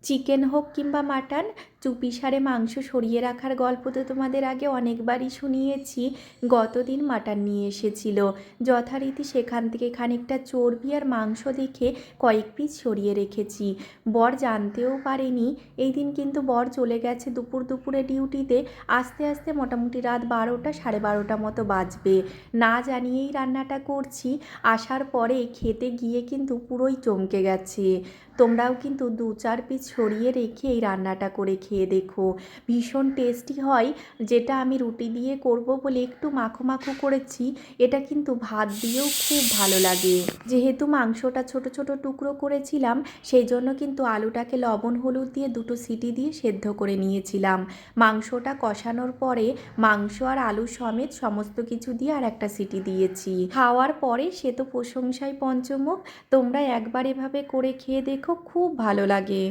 Chicken হোক কিংবা mutton, চুপি সারে মাংস সরিয়ে রাখার গল্প তো তোমাদের আগে অনেকবারই শুনিয়েছি। গতদিন মাটন নিয়ে এসেছিল, যথারীতি সেখান থেকে খানিকটা চর্বি আর মাংস দেখে কয়েক পিস সরিয়ে রেখেছি। বর জানতেও পারেনি। এই দিন কিন্তু বর চলে গেছে দুপুরে ডিউটিতে। আস্তে আস্তে মোটামুটি রাত 12টা, 12:30 মতো বাজবে। না জানিয়েই রান্নাটা করছি। আসার পরে খেতে গিয়ে কিন্তু পুরোই চমকে গেছে। তোমরাও কিন্তু 2-4 পিস সরিয়ে রেখে এই রান্নাটা করে খেয়ে দেখো, ভীষণ টেস্টি হয়। যেটা আমি রুটি দিয়ে করব বলে একটু মাখো মাখো করেছি, এটা কিন্তু ভাত দিয়েও খুব ভালো লাগে। যেহেতু মাংসটা ছোট ছোট টুকরো করেছিলাম, সেই জন্য কিন্তু আলুটাকে লবণ হলুদ দিয়ে 2টো সিটি দিয়ে সেদ্ধ করে নিয়েছিলাম। মাংসটা কষানোর পরে মাংস আর আলু সমেত সমস্ত কিছু দিয়ে আর একটা সিটি দিয়েছি। খাওয়ার পরে সে তো প্রশংসায় পঞ্চমুখ। তোমরা একবার এভাবে করে খেয়ে দেখো, খুব ভালো লাগে।